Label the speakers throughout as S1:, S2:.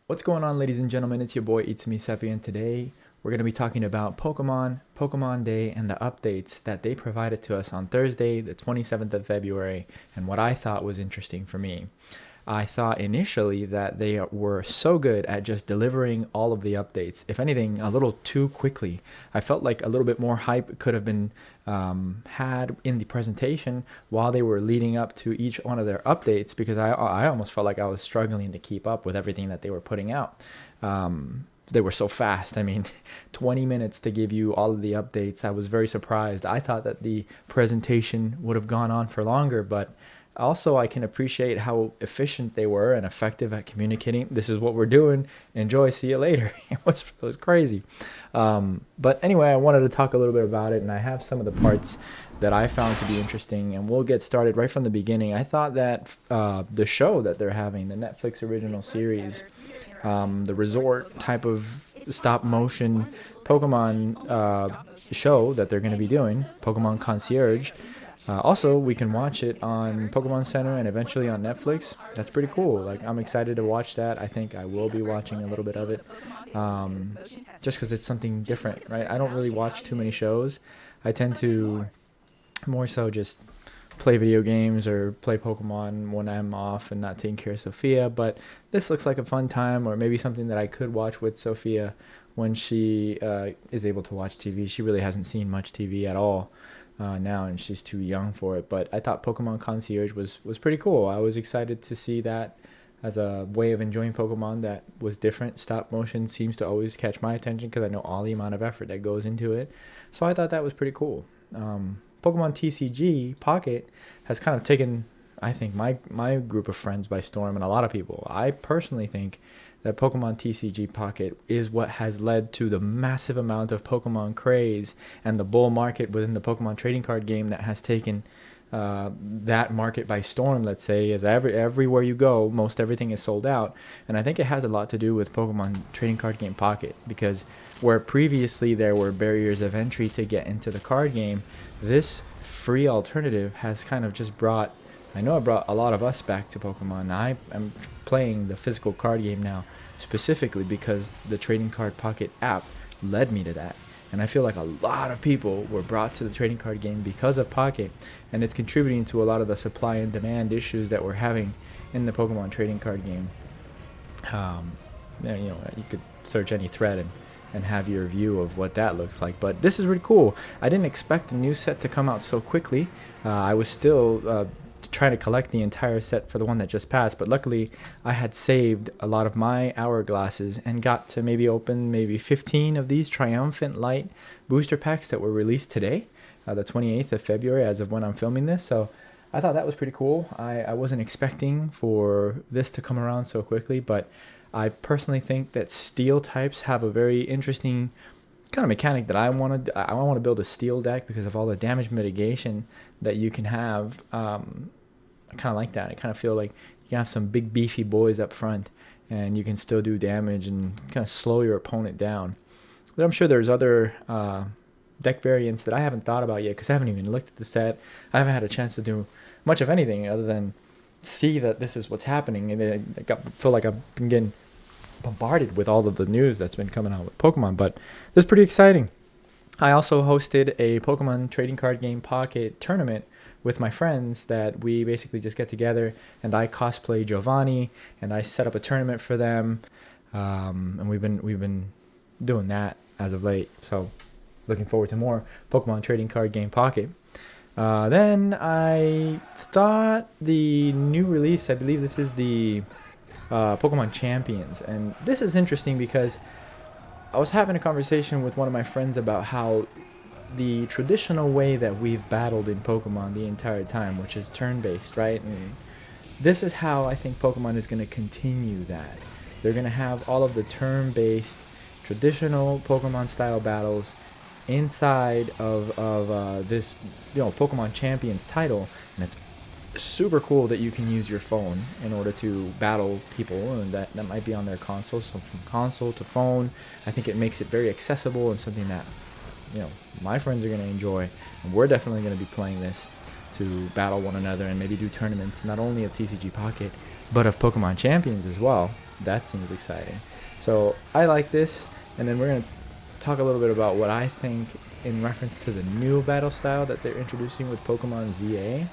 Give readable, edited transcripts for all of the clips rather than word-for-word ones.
S1: What's going on, ladies and gentlemen? It's your boy Itsumisepi, and today we're going to be talking about Pokemon Day, and the updates that they provided to us on Thursday, the 27th of February, and what I thought was interesting for me. I thought initially that they were so good at just delivering all of the updates. If anything, a little too quickly. I felt like a little bit more hype could have been had in the presentation while they were leading up to each one of their updates, because I almost felt like I was struggling to keep up with everything that they were putting out. They were so fast. I mean, 20 minutes to give you all of the updates. I was very surprised. I thought that the presentation would have gone on for longer, but also I can appreciate how efficient they were and effective at communicating. This is what we're doing. Enjoy. See you later. It was crazy. But anyway, I wanted to talk a little bit about it, and I have some of the parts that I found to be interesting, and we'll get started right from the beginning. I thought that the show that they're having, the Netflix original series, the resort type of stop motion Pokemon show that they're going to be doing, Pokemon Concierge. Also, we can watch it on Pokemon Center and eventually on Netflix. That's pretty cool. Like, I'm excited to watch that. I think I will be watching a little bit of it, just because it's something different, right? I don't really watch too many shows. I tend to more so just play video games or play Pokemon when I'm off and not taking care of Sophia. But this looks like a fun time, or maybe something that I could watch with Sophia when she is able to watch TV. She really hasn't seen much TV at all now, and she's too young for it. But I thought Pokemon Concierge was pretty cool. I was excited to see that as a way of enjoying Pokemon that was different. Stop motion seems to always catch my attention because I know all the amount of effort that goes into it. So I thought that was pretty cool. Pokemon TCG Pocket has kind of taken, I think, my group of friends by storm, and a lot of people. I personally think that Pokemon TCG Pocket is what has led to the massive amount of Pokemon craze and the bull market within the Pokemon trading card game that has taken that market by storm, let's say, as everywhere you go, most everything is sold out. And I think it has a lot to do with Pokemon Trading Card Game Pocket, because where previously there were barriers of entry to get into the card game, this free alternative has kind of just brought, I know it brought a lot of us back to Pokemon. I am playing the physical card game now specifically because the Trading Card Pocket app led me to that. And I feel like a lot of people were brought to the trading card game because of Pocket, and it's contributing to a lot of the supply and demand issues that we're having in the Pokemon trading card game. You could search any thread and have your view of what that looks like. But this is really cool. I didn't expect the new set to come out so quickly. I was still trying to collect the entire set for the one that just passed, but luckily I had saved a lot of my hourglasses and got to maybe open maybe 15 of these Triumphant Light booster packs that were released today, the 28th of February, as of when I'm filming this. So I thought that was pretty cool. I wasn't expecting for this to come around so quickly, but I personally think that steel types have a very interesting kind of mechanic that I want to build a steel deck because of all the damage mitigation that you can have. I kind of like that. I kind of feel like you can have some big beefy boys up front and you can still do damage and kind of slow your opponent down. But I'm sure there's other deck variants that I haven't thought about yet because I haven't even looked at the set. I haven't had a chance to do much of anything other than see that this is what's happening, and I feel like I've been getting bombarded with all of the news that's been coming out with Pokemon, but this is pretty exciting. I also hosted a Pokemon Trading Card Game Pocket tournament with my friends that we basically just get together, and I cosplay Giovanni and I set up a tournament for them, and we've been doing that as of late. So looking forward to more Pokemon Trading Card Game Pocket. Then I thought the new release, I believe this is the Pokemon Champions, and this is interesting because I was having a conversation with one of my friends about how the traditional way that we've battled in Pokemon the entire time, which is turn-based, right? And this is how I think Pokemon is going to continue that. They're going to have all of the turn-based traditional Pokemon style battles inside of this Pokemon Champions title, and it's super cool that you can use your phone in order to battle people, and that might be on their console. So from console to phone, I think it makes it very accessible and something that my friends are going to enjoy, and we're definitely going to be playing this to battle one another and maybe do tournaments not only of TCG Pocket but of Pokemon Champions as well. That seems exciting. So I like this, and then we're gonna talk a little bit about what I think in reference to the new battle style that they're introducing with Pokemon ZA.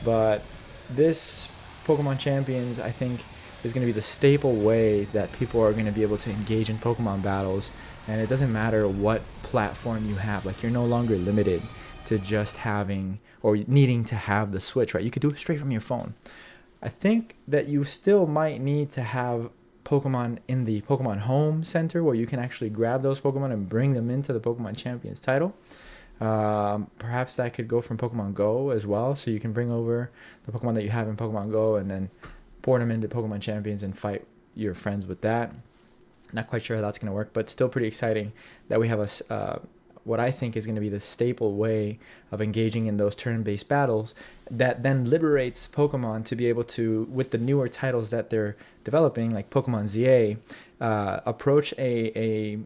S1: But this Pokemon Champions, I think, is going to be the staple way that people are going to be able to engage in Pokemon battles. And it doesn't matter what platform you have. Like, you're no longer limited to just having or needing to have the Switch, right? You could do it straight from your phone. I think that you still might need to have Pokemon in the Pokemon Home Center where you can actually grab those Pokemon and bring them into the Pokemon Champions title. Perhaps that could go from Pokemon Go as well, so you can bring over the Pokemon that you have in Pokemon Go and then port them into Pokemon Champions and fight your friends with that. Not quite sure how that's going to work, but still pretty exciting that we have what I think is going to be the staple way of engaging in those turn-based battles that then liberates Pokemon to be able to, with the newer titles that they're developing, like Pokemon ZA, approach a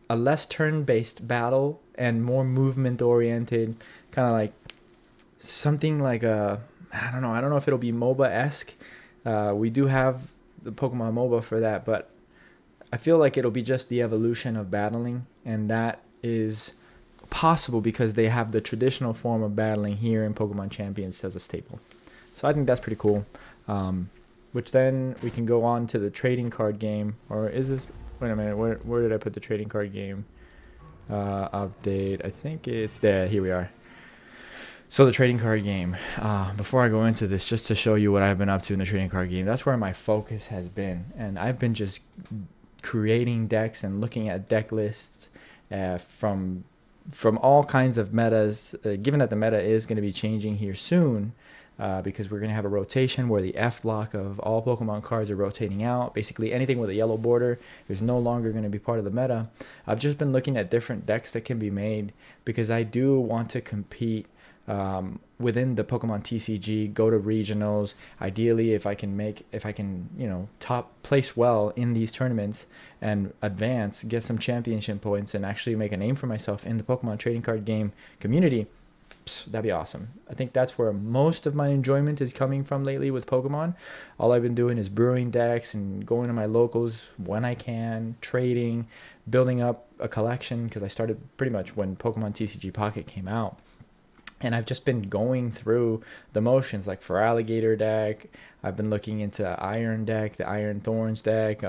S1: less turn-based battle and more movement-oriented, kind of like something like I don't know if it'll be MOBA-esque. We do have the Pokemon MOBA for that, but I feel like it'll be just the evolution of battling, and that is possible because they have the traditional form of battling here in Pokemon Champions as a staple. So I think that's pretty cool. Which then we can go on to the trading card game, or is this? Wait a minute, where did I put the trading card game update? I think it's there. Here we are. So the trading card game. Before I go into this, just to show you what I've been up to in the trading card game, that's where my focus has been, and I've been just creating decks and looking at deck lists from all kinds of metas. Given that the meta is going to be changing here soon. Because we're going to have a rotation where the F block of all Pokemon cards are rotating out. Basically, anything with a yellow border is no longer going to be part of the meta. I've just been looking at different decks that can be made because I do want to compete within the Pokemon TCG, go to regionals. Ideally, if I can, top place well in these tournaments and advance, get some championship points, and actually make a name for myself in the Pokemon trading card game community. That'd be awesome. I think that's where most of my enjoyment is coming from lately with Pokemon. All I've been doing is brewing decks and going to my locals when I can, trading, building up a collection, because I started pretty much when Pokemon TCG Pocket came out. And I've just been going through the motions, like for Alligator deck. I've been looking into Iron deck, the Iron Thorns deck,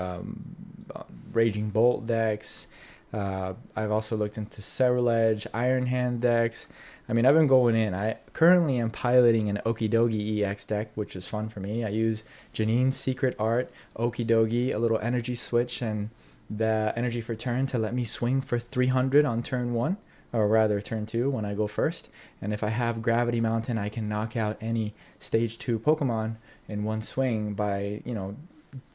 S1: Raging Bolt decks. I've also looked into Ceruledge, Iron Hand decks. I mean, I've been going in. I currently am piloting an Okidogi EX deck, which is fun for me. I use Janine's Secret Art, Okidogi, a little energy switch, and the energy for turn to let me swing for 300 on turn 1, or rather turn 2 when I go first. And if I have Gravity Mountain, I can knock out any stage 2 Pokemon in one swing by,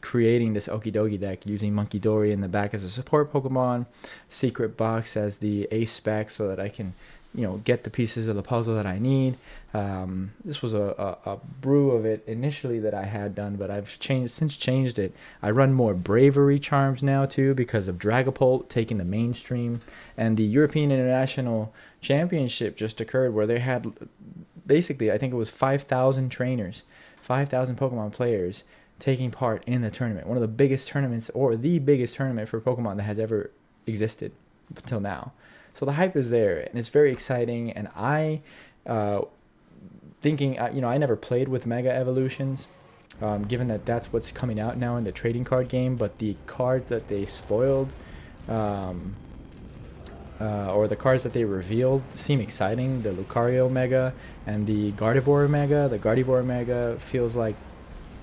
S1: creating this Okidogi deck using Monkey Dory in the back as a support Pokemon, Secret Box as the ace spec so that I can get the pieces of the puzzle that I need. This was a brew of it initially that I had done, but I've changed it. I run more Bravery Charms now too because of Dragapult taking the mainstream, and the European International Championship just occurred where they had basically, I think it was 5,000 trainers, 5,000 Pokemon players taking part in the tournament. One of the biggest tournaments, or the biggest tournament for Pokemon that has ever existed up until now. So the hype is there, and it's very exciting. And I, I never played with Mega Evolutions, given that that's what's coming out now in the trading card game. But the cards that they spoiled, or the cards that they revealed, seem exciting. The Lucario Mega and the Gardevoir Mega. The Gardevoir Mega feels like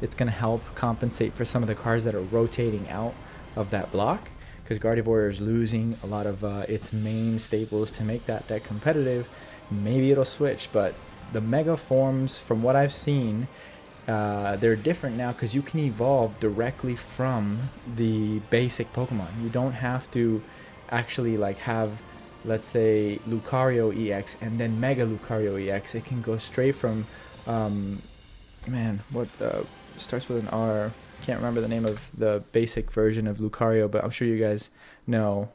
S1: it's going to help compensate for some of the cards that are rotating out of that block, because Gardevoir is losing a lot of its main staples to make that deck competitive. Maybe it'll switch, but the Mega forms, from what I've seen, they're different now because you can evolve directly from the basic Pokemon. You don't have to actually have, let's say, Lucario EX and then Mega Lucario EX. It can go straight from, starts with an R. Can't remember the name of the basic version of Lucario, but I'm sure you guys know.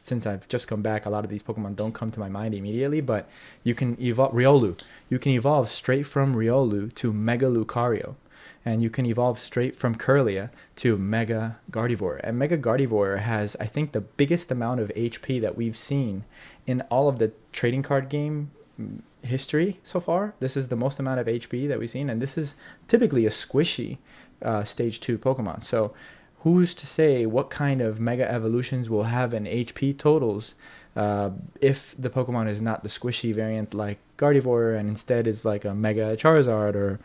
S1: Since I've just come back, a lot of these Pokemon don't come to my mind immediately, but you can evolve Riolu. You can evolve straight from Riolu to Mega Lucario, and you can evolve straight from Kirlia to Mega Gardevoir. And Mega Gardevoir has, I think, the biggest amount of HP that we've seen in all of the trading card game history so far. This is the most amount of HP that we've seen, and this is typically a squishy stage 2 Pokemon. So who's to say what kind of Mega Evolutions will have an HP totals if the Pokemon is not the squishy variant like Gardevoir, and instead is like a Mega Charizard, or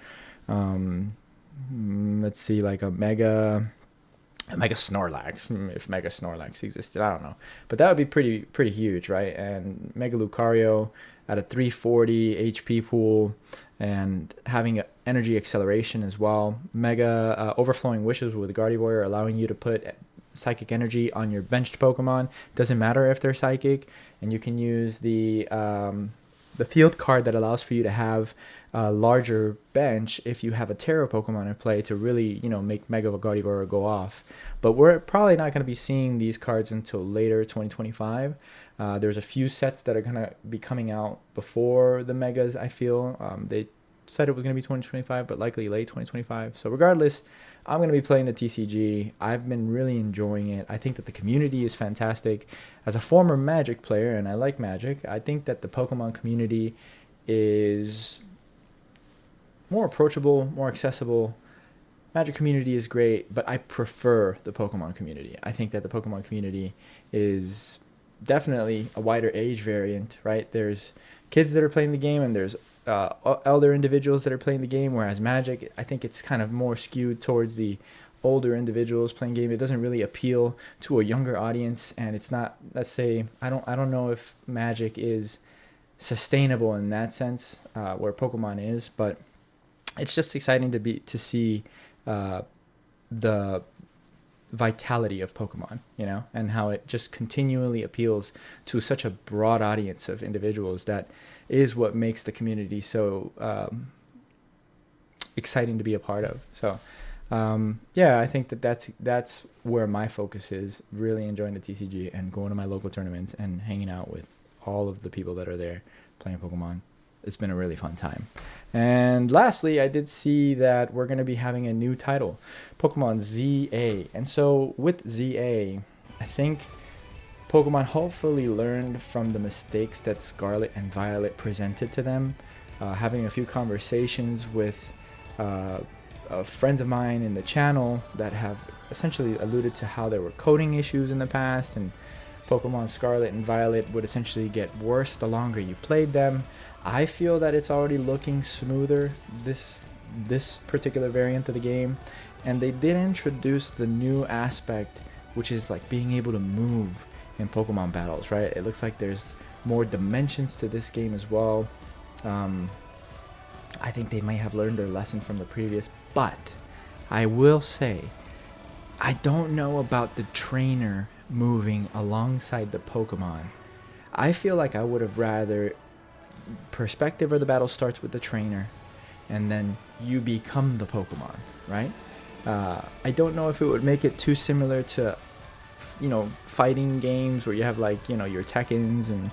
S1: let's see, like a Mega Snorlax, if Mega Snorlax existed, I don't know, but that would be pretty huge, right? And Mega Lucario at a 340 HP pool, and having energy acceleration as well. Mega Overflowing Wishes with Gardevoir, allowing you to put psychic energy on your benched Pokemon. Doesn't matter if they're psychic, and you can use the field card that allows for you to have a larger bench if you have a Terra Pokemon in play to really, make Mega Gardevoir go off. But we're probably not going to be seeing these cards until later 2025. There's a few sets that are going to be coming out before the Megas, I feel. They said it was going to be 2025, but likely late 2025. So regardless, I'm going to be playing the TCG. I've been really enjoying it. I think that the community is fantastic. As a former Magic player, and I like Magic, I think that the Pokemon community is more approachable, more accessible. Magic community is great, but I prefer the Pokemon community. I think that the Pokemon community is definitely a wider age variant, right? There's kids that are playing the game, and there's elder individuals that are playing the game, whereas Magic, I think it's kind of more skewed towards the older individuals playing game. It doesn't really appeal to a younger audience, and it's not, let's say, I don't know if Magic is sustainable in that sense, where Pokemon is, but it's just exciting to see the vitality of Pokemon, and how it just continually appeals to such a broad audience of individuals. That is what makes the community so exciting to be a part of. So I think that's where my focus is, really enjoying the TCG and going to my local tournaments and hanging out with all of the people that are there playing Pokemon. It's been a really fun time. And lastly, I did see that we're going to be having a new title, Pokemon ZA. And so with ZA, I think Pokemon hopefully learned from the mistakes that Scarlet and Violet presented to them. Having a few conversations with friends of mine in the channel that have essentially alluded to how there were coding issues in the past, and Pokemon Scarlet and Violet would essentially get worse the longer you played them. I feel that it's already looking smoother, this particular variant of the game, and they did introduce the new aspect, which is like being able to move in Pokemon battles, right? It looks like there's more dimensions to this game as well. I think they might have learned their lesson from the previous, but I will say, I don't know about the trainer moving alongside the Pokemon. I feel like I would have rather perspective of the battle starts with the trainer, and then you become the Pokemon, right? I don't know if it would make it too similar to, fighting games where you have like, your Tekkens and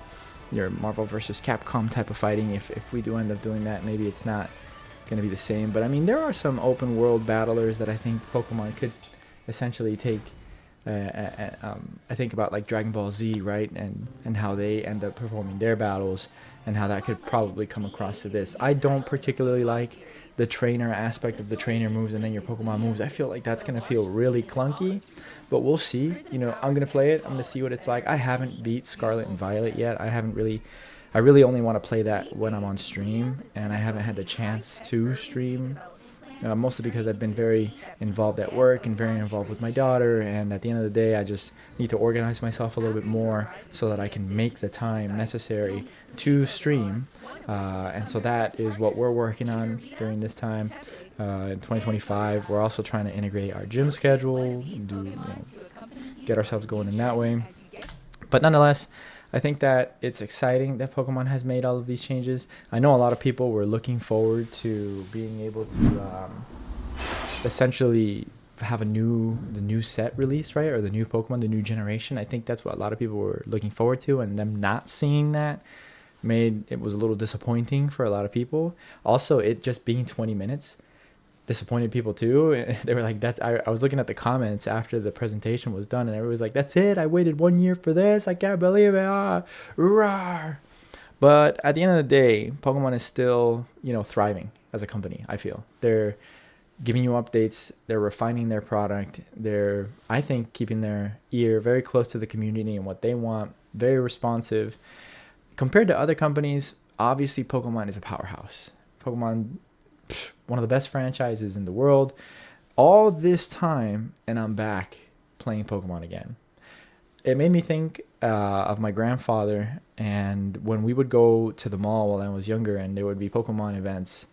S1: your Marvel vs. Capcom type of fighting. If we do end up doing that, maybe it's not going to be the same. But I mean, there are some open world battlers that I think Pokemon could essentially take. I think about like Dragon Ball Z, right? And how they end up performing their battles, and how that could probably come across to this. I don't particularly like the trainer aspect of the trainer moves and then your Pokemon moves. I feel like that's going to feel really clunky, but we'll see. I'm going to play it. I'm going to see what it's like. I haven't beat Scarlet and Violet yet. I really only want to play that when I'm on stream, and I haven't had the chance to stream. Mostly because I've been very involved at work and very involved with my daughter, and at the end of the day, I just need to organize myself a little bit more so that I can make the time necessary to stream. And so that is what we're working on during this time. In 2025, we're also trying to integrate our gym schedule, get ourselves going in that way. But nonetheless, I think that it's exciting that Pokemon has made all of these changes. I know a lot of people were looking forward to being able to essentially have the new set released, right? Or the new Pokemon, the new generation. I think that's what a lot of people were looking forward to, and them not seeing that it was a little disappointing for a lot of people. Also, it just being 20 minutes, disappointed people too. They were like, I was looking at the comments after the presentation was done, and everybody was like, that's it, I waited 1 year for this, I can't believe it, rawr. But at the end of the day, Pokemon is still, thriving as a company. I feel they're giving you updates, they're refining their product, they're, I think, keeping their ear very close to the community and what they want, very responsive. Compared to other companies, obviously Pokemon is a powerhouse. Pokemon, one of the best franchises in the world. All this time, and I'm back playing Pokemon again. It made me think of my grandfather, and when we would go to the mall when I was younger, and there would be Pokemon events,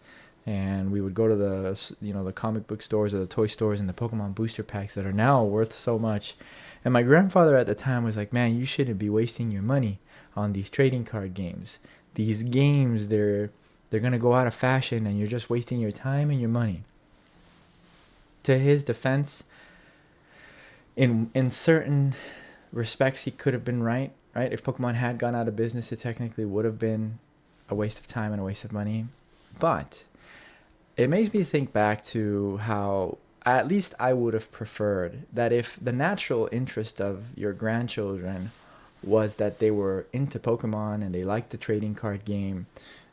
S1: and we would go to the comic book stores or the toy stores and the Pokemon booster packs that are now worth so much. And my grandfather at the time was like, man, you shouldn't be wasting your money on these trading card games. These games, they're going to go out of fashion, and you're just wasting your time and your money. To his defense, in certain respects, he could have been right? If Pokemon had gone out of business, it technically would have been a waste of time and a waste of money. But it makes me think back to how at least I would have preferred that if the natural interest of your grandchildren was that they were into Pokemon and they liked the trading card game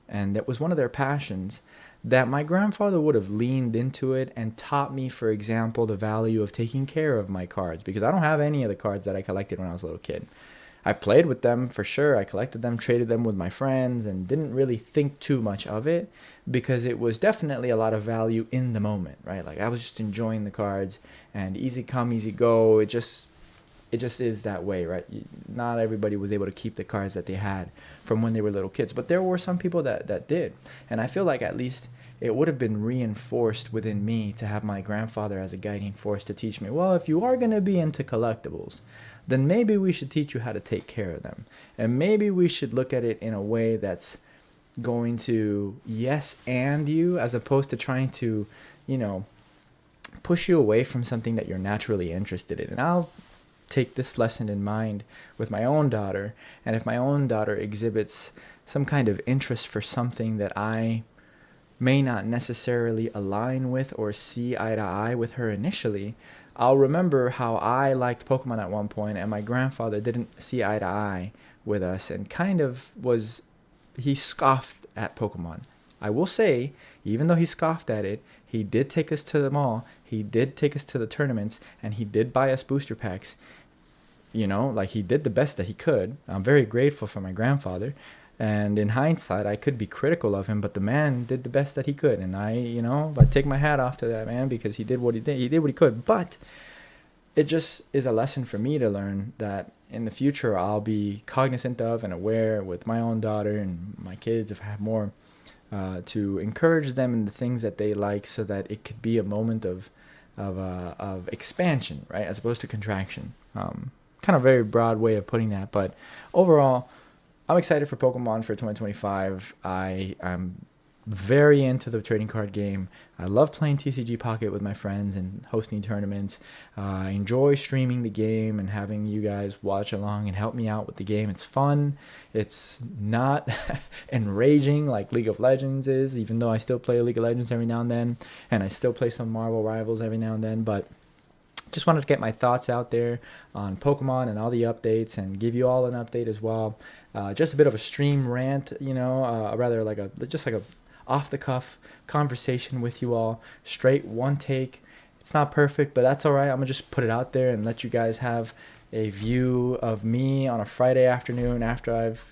S1: and that was one of their passions, that my grandfather would have leaned into it and taught me, for example, the value of taking care of my cards, because I don't have any of the cards that I collected when I was a little kid. I played with them for sure. I collected them, traded them with my friends, and didn't really think too much of it because it was definitely a lot of value in the moment, right? Like I was just enjoying the cards and easy come, easy go. It just is that way, right? Not everybody was able to keep the cards that they had from when they were little kids, but there were some people that did. And I feel like at least it would have been reinforced within me to have my grandfather as a guiding force to teach me, well, if you are going to be into collectibles, then maybe we should teach you how to take care of them. And maybe we should look at it in a way that's going to yes and you, as opposed to trying to, push you away from something that you're naturally interested in. And I'll take this lesson in mind with my own daughter. And if my own daughter exhibits some kind of interest for something that I may not necessarily align with or see eye to eye with her initially, I'll remember how I liked Pokemon at one point and my grandfather didn't see eye to eye with us and he scoffed at Pokemon. I will say, even though he scoffed at it, he did take us to the mall, he did take us to the tournaments, and he did buy us booster packs. Like he did the best that he could. I'm very grateful for my grandfather. And in hindsight, I could be critical of him, but the man did the best that he could. And I take my hat off to that man because he did what he did. He did what he could. But it just is a lesson for me to learn that in the future, I'll be cognizant of and aware with my own daughter and my kids if I have more to encourage them in the things that they like so that it could be a moment of expansion, right? As opposed to contraction. Kind of very broad way of putting that. But overall, I'm excited for Pokemon for 2025. I'm very into the trading card game. I love playing TCG Pocket with my friends and hosting tournaments. I enjoy streaming the game and having you guys watch along and help me out with the game. It's fun. It's not enraging like League of Legends is, even though I still play League of Legends every now and then, and I still play some Marvel Rivals every now and then, but just wanted to get my thoughts out there on Pokemon and all the updates and give you all an update as well. Just a bit of a stream rant, rather like a off the cuff conversation with you all, straight one take. It's not perfect, but that's all right. I'm gonna just put it out there and let you guys have a view of me on a Friday afternoon after I've,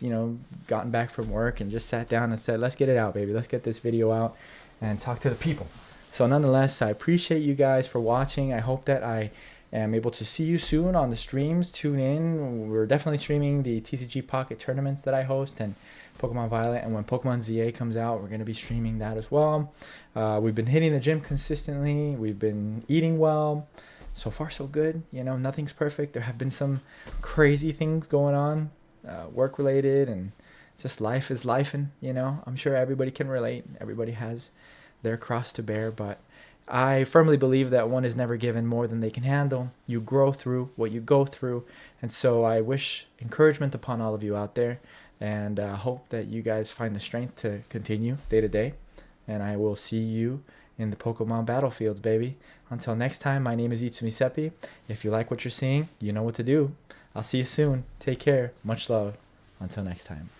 S1: gotten back from work and just sat down and said, let's get it out, baby. Let's get this video out and talk to the people. So nonetheless, I appreciate you guys for watching. I hope that I am able to see you soon on the streams. Tune in. We're definitely streaming the TCG Pocket tournaments that I host and Pokemon Violet. And when Pokemon ZA comes out, we're going to be streaming that as well. We've been hitting the gym consistently. We've been eating well. So far, so good. Nothing's perfect. There have been some crazy things going on, work-related, and just life is lifing. I'm sure everybody can relate. Everybody has their cross to bear, but I firmly believe that one is never given more than they can handle. You grow through what you go through, and so I wish encouragement upon all of you out there, and hope that you guys find the strength to continue day to day, and I will see you in the Pokemon battlefields, baby. Until next time, my name is Itsumisepi. If you like what you're seeing, you know what to do. I'll see you soon. Take care. Much love. Until next time.